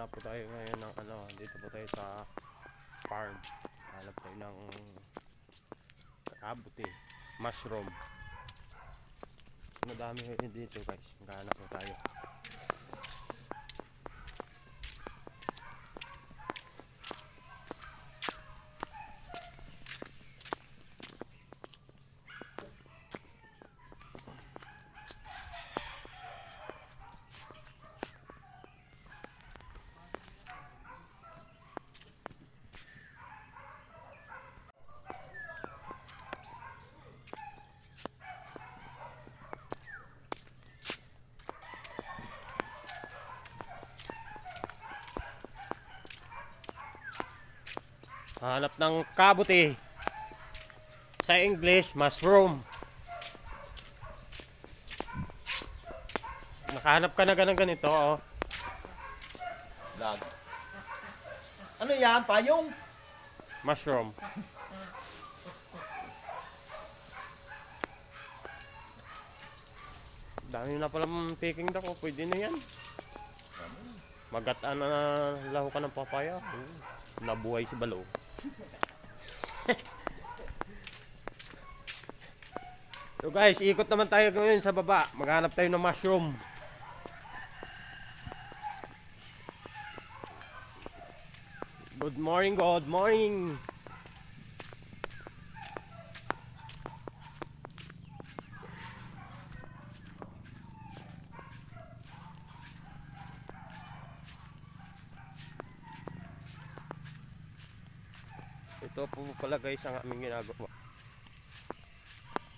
Hanap po tayo ngayon ng dito po tayo sa farm. Hanap tayo ng kabuti, mushroom. Madami dito guys. Maghanap po tayo. Hanap ng kabuti. Sa English, mushroom. Nakahanap ka na ganito, oh. Vlog. Ano yan? Payong? Mushroom. Dami na pala picking dako. Pwede na yan. Magataan na laho ka ng papaya. Nabuhay si Balo. So guys, ikot naman tayo ngayon sa baba. Maghanap tayo ng mushroom. Good morning, good morning. Ito po pala guys ang aming ginagawa.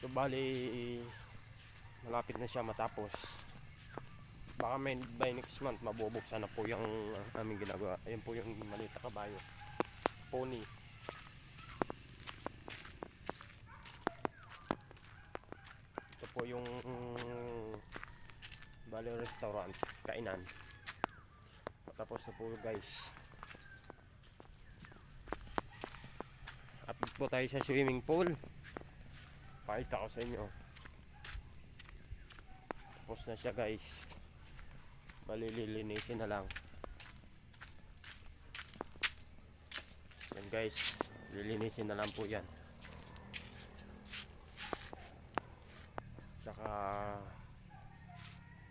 So bali malapit na siya matapos. Baka by next month mabubuksan na po yung aming ginagawa. Ayan po yung maliit na kabayo. Pony. Ito po yung bali restaurant, kainan. Tapos na po guys. Update po tayo sa swimming pool. Pakita ko sa inyo. Tapos na siya guys. Bali lilinisin na lang. Yan guys, lilinisin na lang po yan. Saka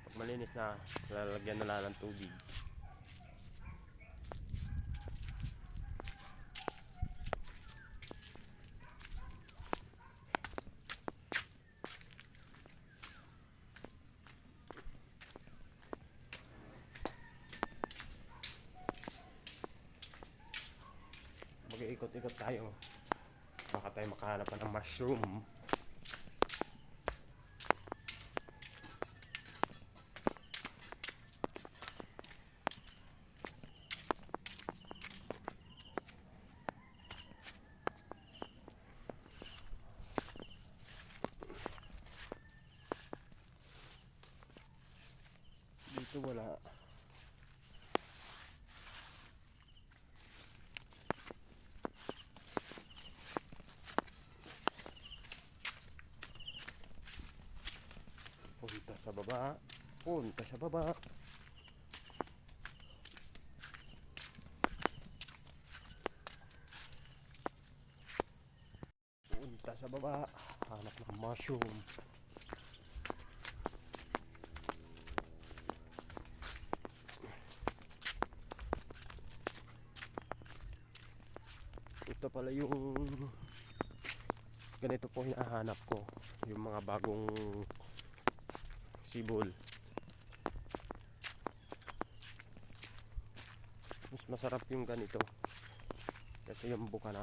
pag malinis na, lalagyan na lang ng tubig. Mag-iikot-ikot tayo. Baka tayo makahanap pa ng mushroom. Dito wala. Punta sa baba. Punta sa baba. Punta sa baba. Hanap ng mushroom. Ito pala yung ganito po hinahanap ko. Yung mga bagong sibol. Mas masarap yung ganito kasi yung buka na.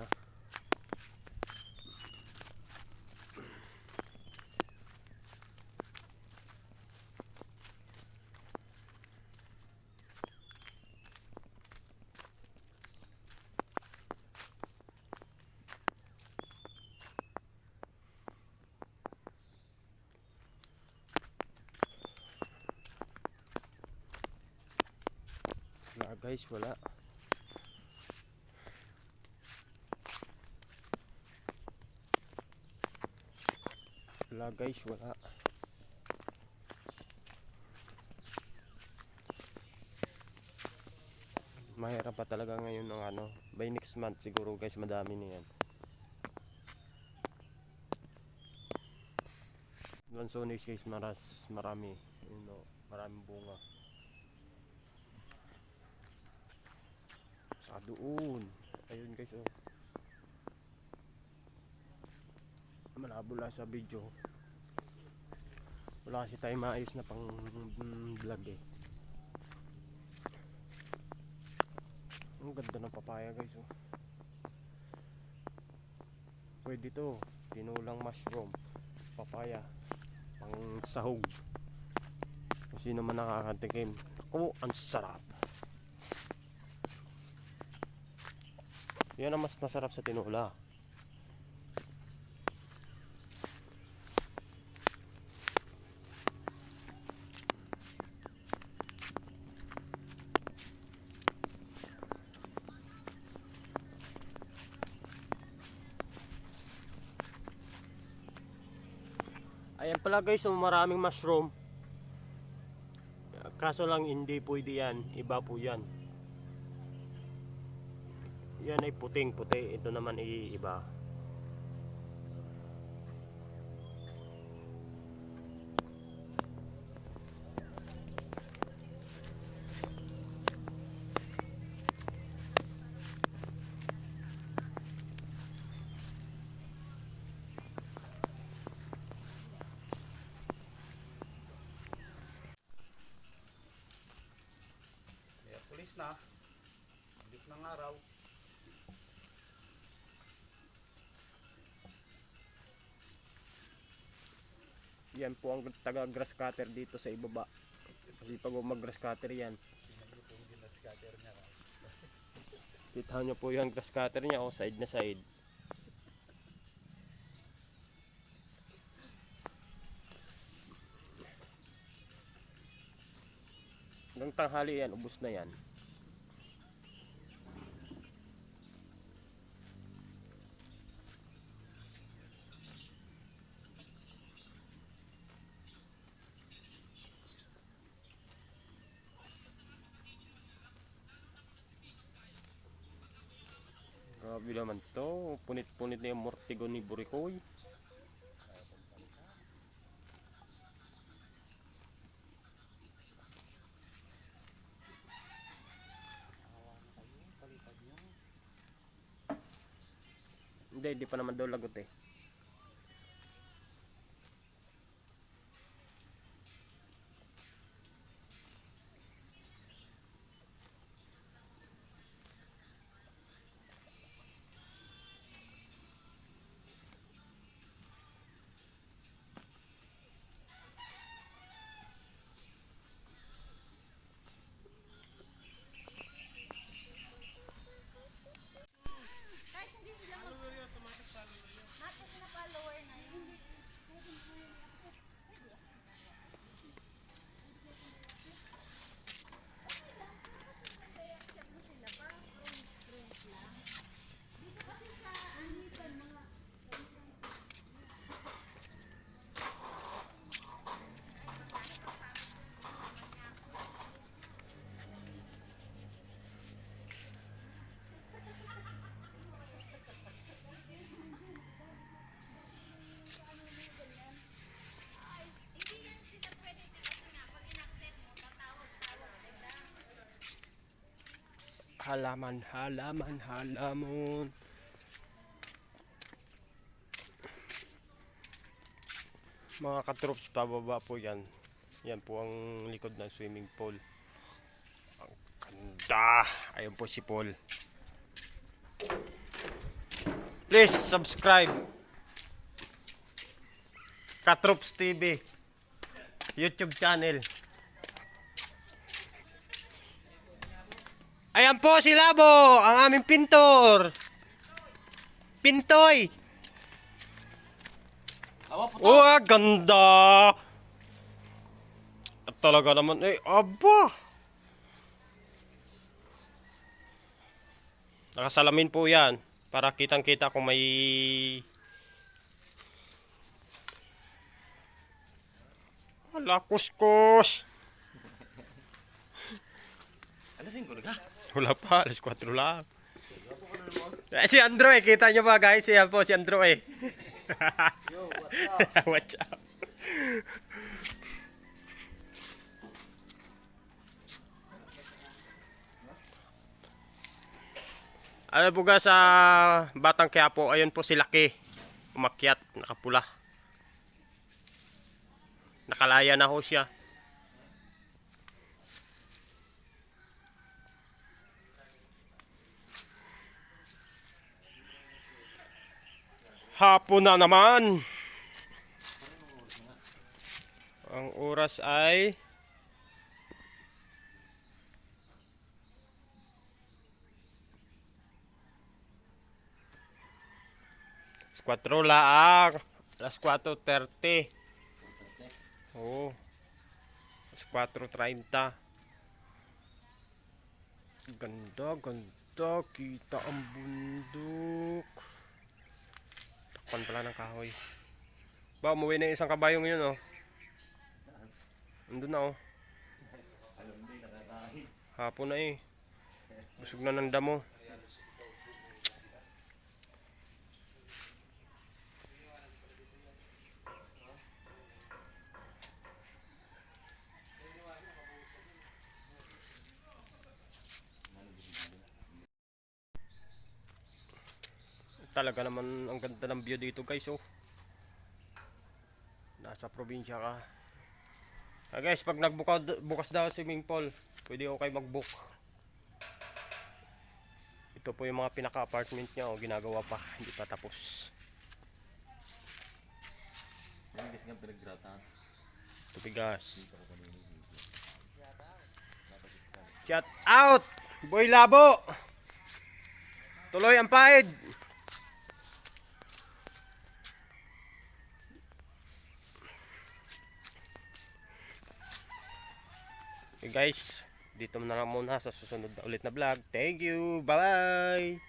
Wala guys, wala. Wala guys, wala. Mahirap pa talaga ngayon ng ano. By next month siguro guys, madami na yan. Lansones guys, marami. You know, maraming bunga. Sa doon. Ayun guys, oh. Malabo lang sa video. Wala kasi tayo maayos na pang vlog eh. Ang ganda ng papaya guys, oh. Pwede to, tinulang mushroom, papaya, pang sahog. Kung sino man nakakatikim. Ako, ang sarap. Yan ang mas masarap sa tinula. Ayan pala guys, so maraming mushroom. Kaso lang hindi pwede yan. Iba po yan. Yan ay puting puti. Ito naman ay iba. Pulis na. Bilis ng araw. Yan po ang taga grass cutter dito sa ibaba. Kasi pag mag grass cutter yan. Kita nyo po yung grass cutter niya, oh, side na side. Hanggang tanghali yan, ubos na yan. Grabe naman to, punit-punit na yung mortigo ni Burikoy. Hindi pa naman daw lagot eh. Halaman, halaman, halamon. Mga katroops, pababa po yan. Yan po ang likod ng swimming pool. Ang ganda. Ayun po si Paul. Please subscribe Katroops TV YouTube channel. Ayan po si Labo, ang aming pintor. Pintoy. Oh, ganda. At talaga naman, aba. Nakasalamin po yan. Para kitang-kita kung may... Ala, kuskus. Ano sing ko Wala pa, alas 4 lang. Si Andrew eh, kita nyo ba guys? Yan po si Andrew eh. Yo, what's up? Watch out. Alam po ga sa Batang Quiapo, ayun po si Laki. Umakyat, nakapula. Nakalaya na ho siya. Hapon na naman. Ang oras ay 4 laang. Alas 4:30. Oo. Alas 4:30. Ganda, ganda. Kita ang bundok. Takpan pala ng kahoy. Ba, umuwi na yung isang kabayong yun, oh. Nandun na, oh. Hapon na eh. Busog na ng damo. Talaga naman ang ganda ng view dito guys, oh. Nasa probinsya ka. Guys, pag bukas daw swimming pool, pwede ako kayo mag-book. Ito po yung mga pinaka-apartment niya, oh, ginagawa pa, hindi pa tapos. Yan guys nga pinaggratan. Tubigas. Shout out! Boy Labo! Tuloy ang paid! Okay guys, dito na lang muna sa susunod na ulit na vlog. Thank you, bye bye.